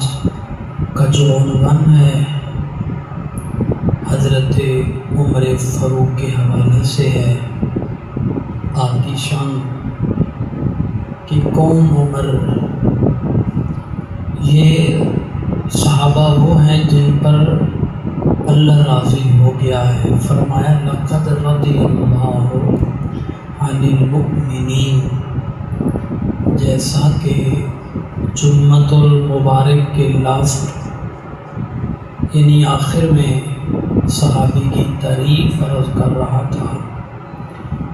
آج کا جو عنوان ہے حضرت عمر فاروق کے حوالے سے ہے۔ آپ کی شان کہ کون عمر؟ یہ صحابہ وہ ہیں جن پر اللہ راضی ہو گیا ہے۔ فرمایا لقد رضی اللہ عن المؤمنین، جیسا کہ جمعۃ المبارک کے لفظ یعنی آخر میں صحابی کی تعریف عرض کر رہا تھا۔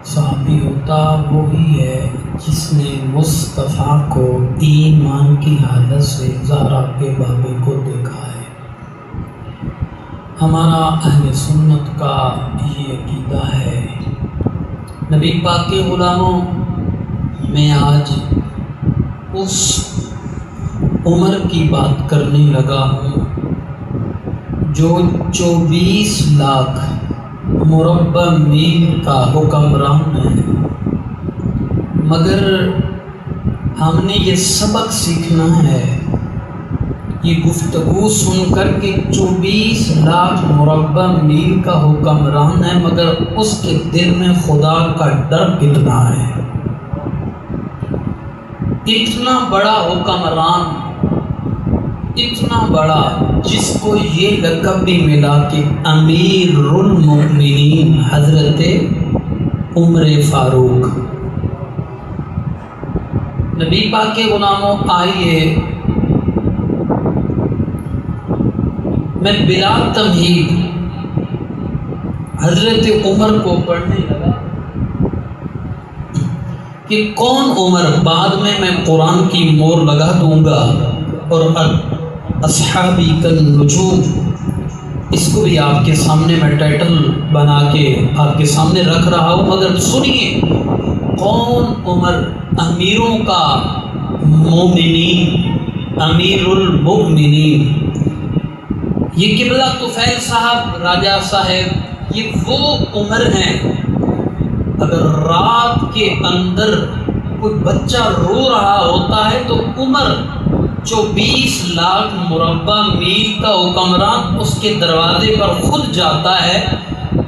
صحابی ہوتا وہی ہے جس نے مصطفیٰ کو ایمان کی حالت سے زہرا کے بابے کو دیکھا ہے۔ ہمارا اہل سنت کا یہ عقیدہ ہے۔ نبی پاک کے غلاموں میں آج اس عمر کی بات کرنے لگا ہوں جو 24 لاکھ مربع میل کا حکمران ہے، مگر ہم نے یہ سبق سیکھنا ہے، یہ گفتگو سن کر کہ 24 لاکھ مربع میل کا حکمران ہے، مگر اس کے دل میں خدا کا ڈر کتنا ہے۔ اتنا بڑا حکمران، اتنا بڑا، جس کو یہ لقب بھی ملا کہ امیر المؤمنین حضرت عمر فاروق۔ نبی پاک کے غلاموں آئیے میں بلا تمہید حضرت عمر کو پڑھنے لگا کہ کون عمر، بعد میں قرآن کی مور لگا دوں گا اور اصحابی کالنجوم اس کو بھی آپ کے سامنے میں ٹائٹل بنا کے آپ کے سامنے رکھ رہا ہوں، مگر سنیے کون عمر، امیروں کا مومنین، امیر المؤمنین۔ یہ قبلہ طفیل صاحب، راجہ صاحب، یہ وہ عمر ہیں اگر رات کے اندر کوئی بچہ رو رہا ہوتا ہے تو عمر 24 لاکھ مربع میل کا حکمران اس کے دروازے پر خود جاتا ہے،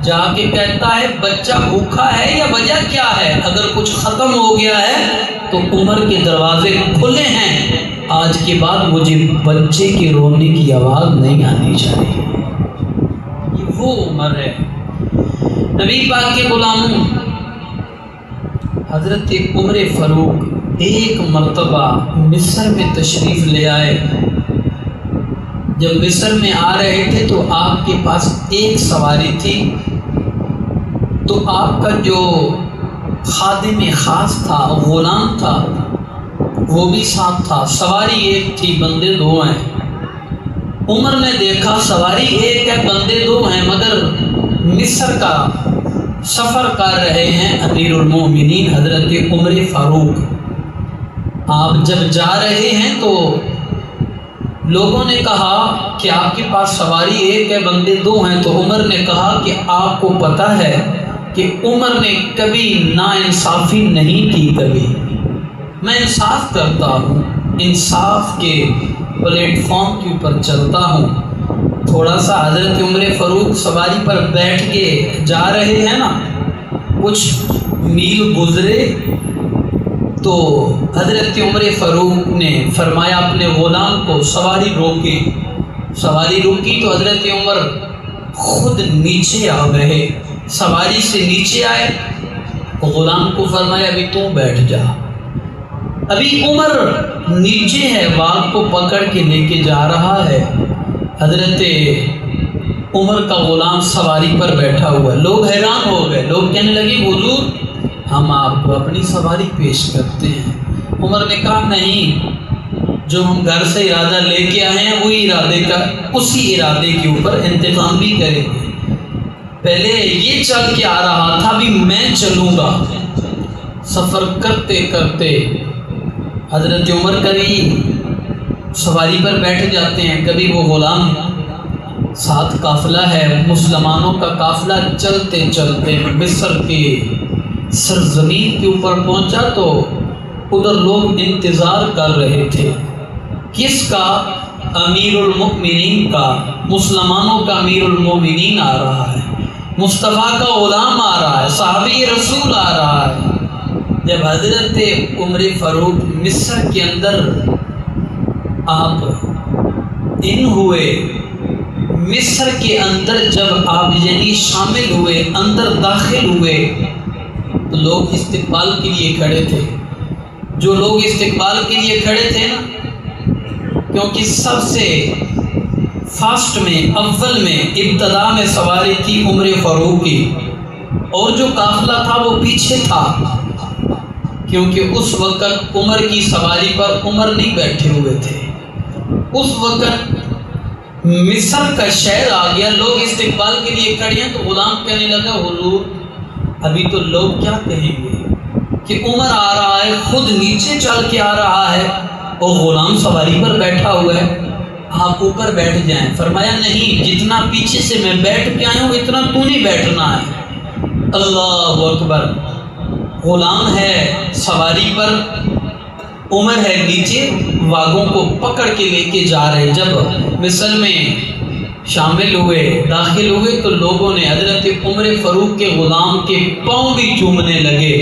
جا کے کہتا ہے بچہ بھوکا ہے یا وجہ کیا ہے، اگر کچھ ختم ہو گیا ہے تو عمر کے دروازے کھلے ہیں، آج کے بعد مجھے بچے کے رونے کی آواز نہیں آنی چاہیے۔ یہ وہ عمر ہے۔ نبی پاک کے غلاموں حضرت عمر فاروق ایک مرتبہ مصر میں تشریف لے آئے۔ جب مصر میں آ رہے تھے تو آپ کے پاس ایک سواری تھی، تو آپ کا جو خادم خاص تھا، غلام تھا، وہ بھی ساتھ تھا۔ سواری ایک تھی، بندے دو ہیں۔ عمر نے دیکھا سواری ایک ہے، بندے دو ہیں، مگر مصر کا سفر کر رہے ہیں امیر المومنین حضرت عمر فاروق۔ آپ جب جا رہے ہیں تو لوگوں نے کہا کہ آپ کے پاس سواری ایک ہے، بندے دو ہیں، تو عمر نے کہا کہ آپ کو پتہ ہے کہ عمر نے کبھی ناانصافی نہیں کی، کبھی میں انصاف کرتا ہوں، انصاف کے پلیٹ فارم کے اوپر چلتا ہوں۔ تھوڑا سا حضرت عمر فاروق سواری پر بیٹھ کے جا رہے ہیں نا، کچھ میل گزرے تو حضرت عمر فاروق نے فرمایا اپنے غلام کو سواری روکی۔ سواری روکی تو حضرت عمر خود نیچے آ گئے، سواری سے نیچے آئے، غلام کو فرمایا ابھی تو بیٹھ جا۔ ابھی عمر نیچے ہے، واگ کو پکڑ کے لے کے جا رہا ہے، حضرت عمر کا غلام سواری پر بیٹھا ہوا ہے۔ لوگ حیران ہو گئے، لوگ کہنے لگے حضور ہم آپ کو اپنی سواری پیش کرتے ہیں۔ عمر نے کہا نہیں، جو ہم گھر سے ارادہ لے کے آئے ہیں وہی اسی ارادے کے اوپر انتظام بھی کریں گے۔ پہلے یہ چل کے آ رہا تھا، ابھی میں چلوں گا۔ سفر کرتے کرتے حضرت عمر کبھی سواری پر بیٹھ جاتے ہیں، کبھی وہ غلام ساتھ قافلہ ہے، مسلمانوں کا قافلہ چلتے چلتے مصر کے سرزمین کے اوپر پہنچا تو ادھر لوگ انتظار کر رہے تھے کس کا؟ امیر المؤمنین کا، مسلمانوں کا امیر المؤمنین آ رہا ہے، مصطفیٰ کا غلام آ رہا ہے، صحابی رسول آ رہا ہے۔ جب حضرت عمر فاروق مصر کے اندر آپ ان ہوئے، مصر کے اندر جب آپ یعنی شامل ہوئے، اندر داخل ہوئے، تو لوگ استقبال کے لیے کھڑے تھے۔ جو لوگ استقبال کے لیے کھڑے تھے نا، کیونکہ سب سے فاسٹ میں، اول میں، ابتدا میں سواری تھی عمر فاروق کی، اور جو قافلہ تھا وہ پیچھے تھا، کیونکہ اس وقت عمر کی سواری پر عمر نہیں بیٹھے ہوئے تھے۔ اس وقت مصر کا شہر آ گیا، لوگ استقبال کے لیے کھڑے ہیں، تو غلام کہنے لگا حضور ابھی تو لوگ کیا کہیں گے کہ عمر آ رہا ہے، خود نیچے چل کے آ رہا ہے اور غلام سواری پر بیٹھا ہوا ہے، آپ اوپر بیٹھ جائیں۔ فرمایا نہیں، جتنا پیچھے سے میں بیٹھ کے آیا ہوں اتنا تو نہیں بیٹھنا ہے۔ اللہ اکبر۔ غلام ہے سواری پر، عمر ہے نیچے، واگوں کو پکڑ کے لے کے جا رہے۔ جب مصر میں شامل ہوئے، داخل ہوئے، تو لوگوں نے حضرت عمر فاروق کے غلام کے پاؤں بھی چومنے لگے،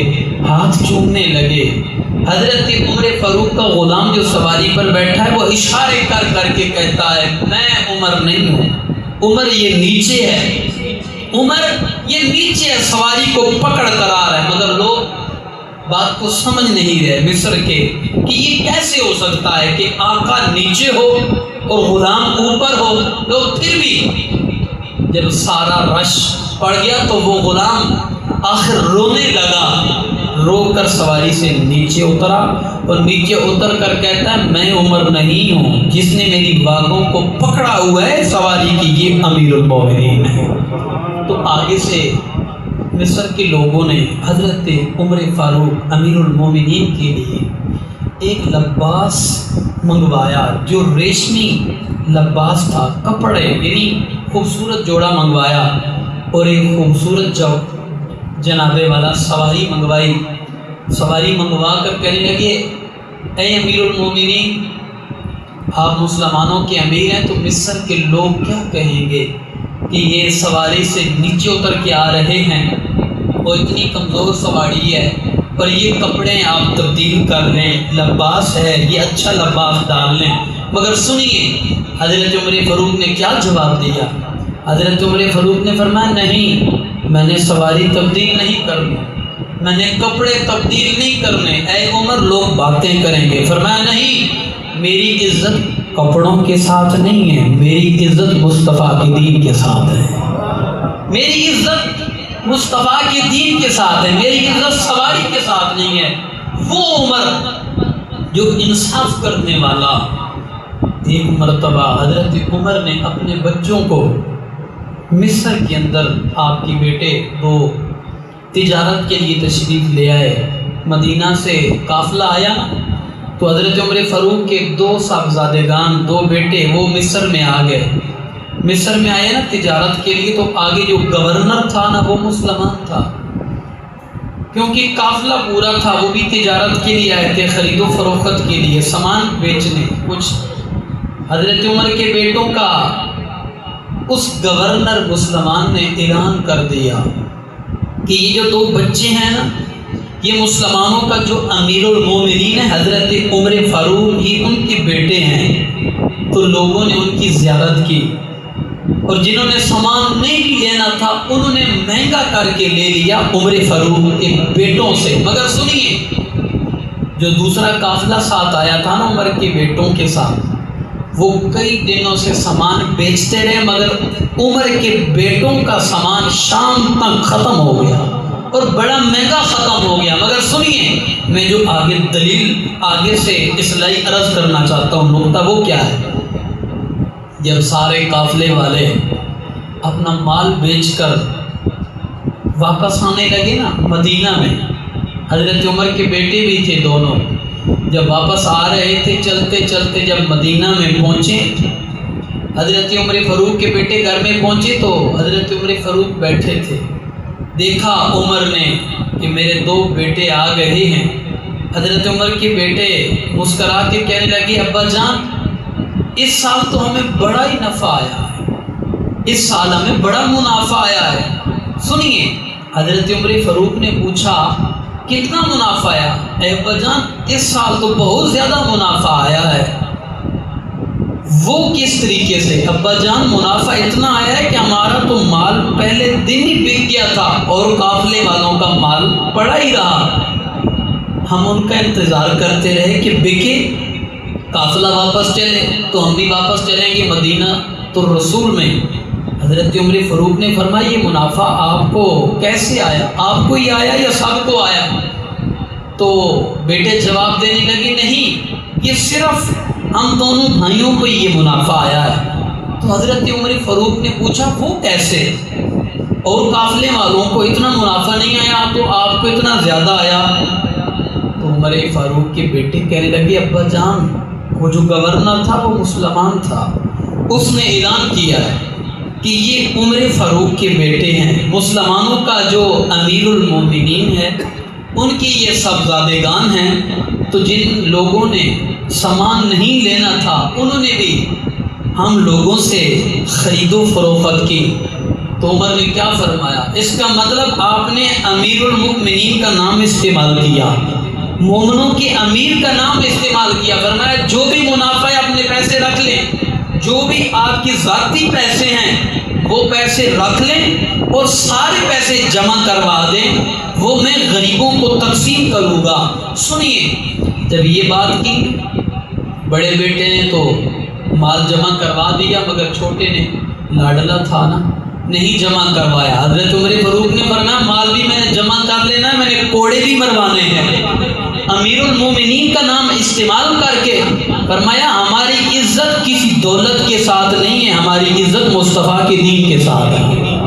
ہاتھ چومنے لگے۔ حضرت عمر فاروق کا غلام جو سواری پر بیٹھا ہے وہ اشارے کر کر کے کہتا ہے میں عمر نہیں ہوں، عمر یہ نیچے ہے، عمر یہ نیچے ہے، سواری کو پکڑ کر آ رہا ہے۔ مگر لوگ بات کو سمجھ نہیں رہے مصر کے کہ یہ کیسے ہو سکتا ہے کہ آقا نیچے ہو اور غلام اوپر ہو۔ لوگ پھر بھی جب سارا رش پڑ گیا تو وہ غلام آخر رونے لگا، رو کر سواری سے نیچے اترا اور نیچے اتر کر کہتا ہے میں عمر نہیں ہوں، جس نے میری باغوں کو پکڑا ہوا ہے سواری کی یہ امیر المومنین ہے۔ تو آگے سے مصر کے لوگوں نے حضرت عمر فاروق امیر المومنین کے لیے ایک لباس منگوایا جو ریشمی لباس تھا، کپڑے یعنی خوبصورت جوڑا منگوایا، اور ایک خوبصورت جنابے والا سواری منگوائی۔ سواری منگوا کر کہنے لگے اے امیر المومنین، آپ مسلمانوں کے امیر ہیں، تو مصر کے لوگ کیا کہیں گے کہ یہ سواری سے نیچے اتر کے آ رہے ہیں اور اتنی کمزور سواری ہے، اور یہ کپڑے آپ تبدیل کر لیں، لباس ہے یہ اچھا لباس ڈال لیں۔ مگر سنیے حضرت عمر فاروق نے کیا جواب دیا۔ حضرت عمر فاروق نے فرمایا نہیں، میں نے سواری تبدیل نہیں کرنی، میں نے کپڑے تبدیل نہیں کرنے، اے عمر لوگ باتیں کریں گے۔ فرمایا نہیں، میری عزت کپڑوں کے ساتھ نہیں ہے، میری عزت مصطفیٰ کے دین کے ساتھ ہے، میری عزت مصطفیٰ کے دین کے ساتھ ہے، میری عزت سواری کے ساتھ نہیں ہے۔ وہ عمر جو انصاف کرنے والا۔ ایک مرتبہ حضرت عمر نے اپنے بچوں کو مصر کے اندر، آپ کی بیٹے دو تجارت کے لیے تشریف لے آئے، مدینہ سے قافلہ آیا، تو حضرت عمر فاروق کے دو صاحبزادگان، دو بیٹے، وہ مصر میں آ گئے۔ مصر میں آئے نا تجارت کے لیے، تو آگے جو گورنر تھا نا وہ مسلمان تھا، کیونکہ قافلہ پورا تھا، وہ بھی تجارت کے لیے آئے تھے، خرید و فروخت کے لیے، سامان بیچنے کچھ۔ حضرت عمر کے بیٹوں کا اس گورنر مسلمان نے اعلان کر دیا کہ یہ جو دو بچے ہیں نا، یہ مسلمانوں کا جو امیر المومنین ہے حضرت عمر فاروق ہی ان کے بیٹے ہیں۔ تو لوگوں نے ان کی زیارت کی، اور جنہوں نے سامان نہیں بھی لینا تھا انہوں نے مہنگا کر کے لے لیا عمر فاروق کے بیٹوں سے۔ مگر سنیے، جو دوسرا قافلہ ساتھ آیا تھا نا عمر کے بیٹوں کے ساتھ، وہ کئی دنوں سے سامان بیچتے رہے، مگر عمر کے بیٹوں کا سامان شام تک ختم ہو گیا اور بڑا مہنگا ختم ہو گیا۔ مگر سنیے، میں جو آگے دلیل آگے سے اصلاحی عرض کرنا چاہتا ہوں، نقطہ وہ کیا ہے، جب سارے قافلے والے اپنا مال بیچ کر واپس آنے لگے نا مدینہ میں، حضرت عمر کے بیٹے بھی تھے دونوں، جب واپس آ رہے تھے چلتے چلتے، جب مدینہ میں پہنچے، حضرت عمر فاروق کے بیٹے گھر میں پہنچے تو حضرت عمر فاروق بیٹھے تھے۔ دیکھا عمر نے کہ میرے دو بیٹے آ گئے ہیں۔ حضرت عمر کے بیٹے مسکرا کے کہنے لگے ابا جان اس سال تو ہمیں بڑا ہی نفع آیا ہے، اس سال ہمیں بڑا منافع آیا ہے۔ سنیے، حضرت عمر فاروق نے پوچھا کتنا منافع آیا؟ اے ابا جان اس سال تو بہت زیادہ منافع آیا ہے۔ وہ کس طریقے سے؟ ابا جان منافع اتنا آیا ہے کہ ہمارا تو مال پہلے دن ہی بک گیا تھا اور قافلے والوں کا مال پڑا ہی رہا، ہم ان کا انتظار کرتے رہے کہ بکے، قافلہ واپس چلے تو ہم بھی واپس چلیں گے مدینہ تو رسول میں۔ حضرت عمر فاروق نے فرمایا یہ منافع آپ کو کیسے آیا؟ آپ کو ہی آیا یا سب کو آیا؟ تو بیٹے جواب دینے لگے نہیں، یہ صرف ہم دونوں بھائیوں کو یہ منافع آیا ہے۔ تو حضرت عمر فاروق نے پوچھا وہ کیسے؟ اور قافلے والوں کو اتنا منافع نہیں آیا تو آپ کو اتنا زیادہ آیا؟ تو عمر فاروق کے بیٹے کہنے لگے ابا جان وہ جو گورنر تھا وہ مسلمان تھا، اس نے اعلان کیا ہے کہ یہ عمر فاروق کے بیٹے ہیں، مسلمانوں کا جو امیر المومنین ہے ان کی یہ صاحبزادگان ہیں۔ تو جن لوگوں نے سامان نہیں لینا تھا انہوں نے بھی ہم لوگوں سے خرید و فروخت کی۔ تو عمر نے کیا فرمایا؟ اس کا مطلب آپ نے امیر المؤمنین کا نام استعمال کیا، مومنوں کے امیر کا نام استعمال کیا۔ فرمایا جو بھی منافع ہے اپنے پیسے رکھ لیں، جو بھی آپ کی ذاتی پیسے ہیں وہ پیسے رکھ لیں اور سارے پیسے جمع کروا دیں، وہ میں غریبوں کو تقسیم کروں گا۔ سنیے، جب یہ بات کی بڑے بیٹے نے تو مال جمع کروا دیا، مگر چھوٹے نے لاڈلا تھا نا، نہیں جمع کروایا۔ حضرت عمر فاروق نے فرمایا مال بھی میں نے جمع کر لینا ہے، میں نے کوڑے بھی مروانے ہیں۔ امیر المومنین کا نام استعمال کر کے فرمایا ہماری عزت کسی دولت کے ساتھ نہیں ہے، ہماری عزت مصطفیٰ کے دین کے ساتھ ہے۔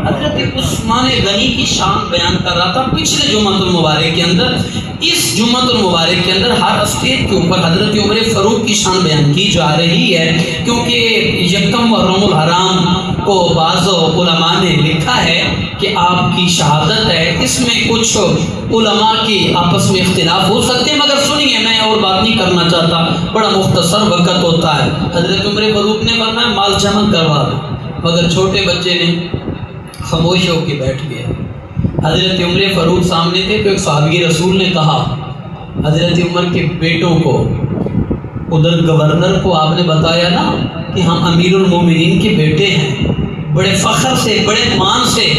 حضرت عثمان غنی کی شان بیان کر رہا تھا پچھلے جمعۃ المبارک کے اندر۔ اس جمعۃ المبارک کے اندر ہر اسٹیج کے اوپر حضرت عمر فاروق کی شان بیان کی جا رہی ہے، کیونکہ یکم محرم الحرام کو بعض علماء نے لکھا ہے کہ آپ کی شہادت ہے۔ اس میں کچھ علماء کی آپس میں اختلاف ہو سکتے ہیں، مگر سنیے میں اور بات نہیں کرنا چاہتا، بڑا مختصر وقت ہوتا ہے۔ حضرت عمر فاروق نے فرمایا مال جمع کروا دو، مگر چھوٹے بچے نے خاموش ہو کے بیٹھ گیا۔ حضرت عمر فاروق سامنے تھے تو ایک صحابی رسول نے کہا حضرت عمر کے بیٹوں کو، ادھر گورنر کو آپ نے بتایا نا کہ ہم امیر المومنین کے بیٹے ہیں، بڑے فخر سے بڑے مان سے،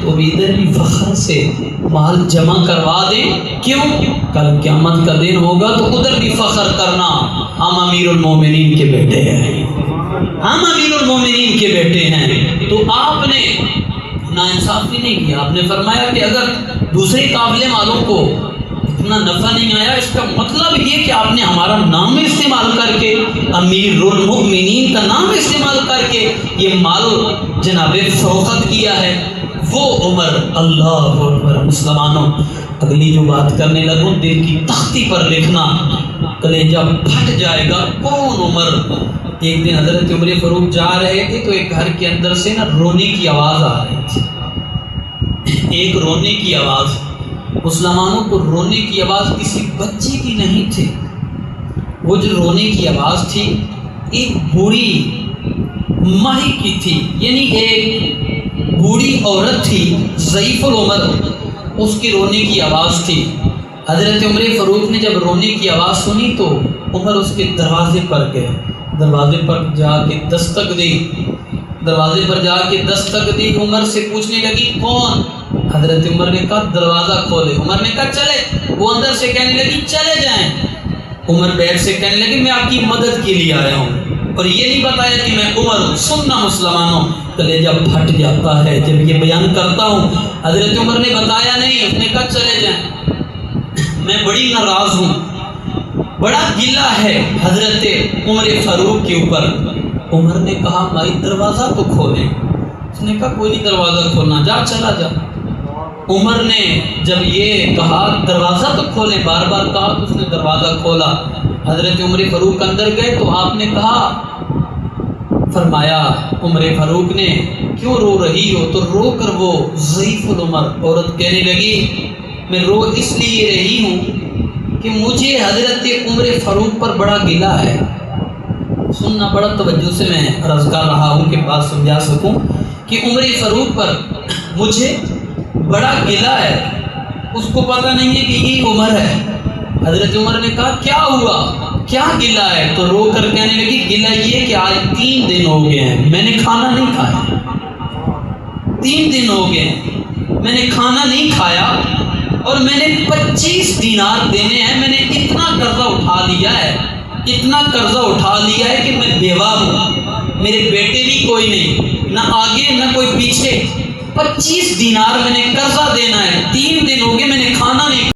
تو ادھر بھی فخر سے مال جمع کروا دیں۔ کیوں؟ کل قیامت کا دن ہوگا تو ادھر بھی فخر کرنا ہم امیر المومنین کے بیٹے ہیں، ہم امیر المومنین کے بیٹے ہیں۔ تو آپ نے ناانصافی نہیں کیا، آپ نے فرمایا کہ اگر دوسرے قافلے والوں کو اتنا نفع نہیں آیا، اس کا مطلب یہ کہ آپ نے ہمارا نام استعمال کر کے، امیر المؤمنین کا نام استعمال کر کے یہ مال جناب فروخت کیا ہے۔ وہ عمر، اللہ اکبر مسلمانوں، اگلی جو بات کرنے لگوں دل کی تختی پر لکھنا، کلیجہ پھٹ جائے گا۔ کون عمر؟ ایک دن حضرت عمر فاروق جا رہے تھے تو ایک گھر کے اندر سے نا رونے کی آواز آ رہی تھی، ایک رونے کی آواز۔ مسلمانوں کو رونے کی آواز کسی بچے کی نہیں تھی، وہ جو رونے کی آواز تھی ایک بوڑھی ماہی کی تھی، یعنی ایک بوڑھی عورت تھی ضعیف العمر، اس کی رونے کی آواز تھی۔ حضرت عمر فاروق نے جب رونے کی آواز سنی تو عمر اس کے دروازے پر گئے، دروازے پر جا کے دستک دی، دروازے پر جا کے دستک دی، عمر سے پوچھنے لگی کون؟ حضرت عمر نے کہا دروازہ کھولے۔ عمر نے کہا چلے، وہ اندر سے کہنے لگی چلے جائیں۔ عمر بیٹھ سے کہنے لگی میں آپ کی مدد کے لیے آیا ہوں، اور یہ نہیں بتایا کہ میں عمر ہوں۔ سننا مسلمانوں، کلیجہ پھٹ جاتا ہے جب یہ بیان کرتا ہوں۔ حضرت عمر نے بتایا نہیں، اس نے کہا چلے جائیں، میں بڑی ناراض ہوں، بڑا گلہ ہے حضرت عمر فاروق کے اوپر۔ عمر نے کہا بھائی دروازہ تو کھولیں۔ اس نے کہا کوئی نہیں دروازہ کھولنا، جا چلا جا۔ عمر نے جب یہ کہا دروازہ تو کھولیں، بار بار کہا تو اس نے دروازہ کھولا۔ حضرت عمر فاروق اندر گئے تو آپ نے کہا، فرمایا عمر فاروق نے کیوں رو رہی ہو؟ تو رو کر وہ ضعیف العمر عورت کہنے لگی میں رو اس لیے رہی ہوں کہ مجھے حضرت عمر فاروق پر بڑا گلہ ہے۔ سننا بڑا توجہ سے میں عرض کر رہا ہوں کہ بات سمجھا سکوں کہ عمر فاروق پر مجھے بڑا گلہ ہے. اس کو پتہ نہیں ہے کہ یہ عمر ہے. حضرت عمر نے کہا کیا ہوا, کیا گلہ ہے؟ تو رو کر کہنے لگی گلہ یہ کہ آج 3 دن ہو گئے ہیں میں نے کھانا نہیں کھایا. 3 دن ہو گئے میں نے کھانا نہیں کھایا اور میں نے 25 دینار دینے ہیں. میں نے اتنا قرضہ اٹھا لیا ہے, اتنا قرضہ اٹھا لیا ہے کہ میں بیوہ ہوں, میرے بیٹے بھی کوئی نہیں, نہ آگے نہ کوئی پیچھے. 25 دینار میں نے قرضہ دینا ہے. 3 دن ہو گئے میں نے کھانا نہیں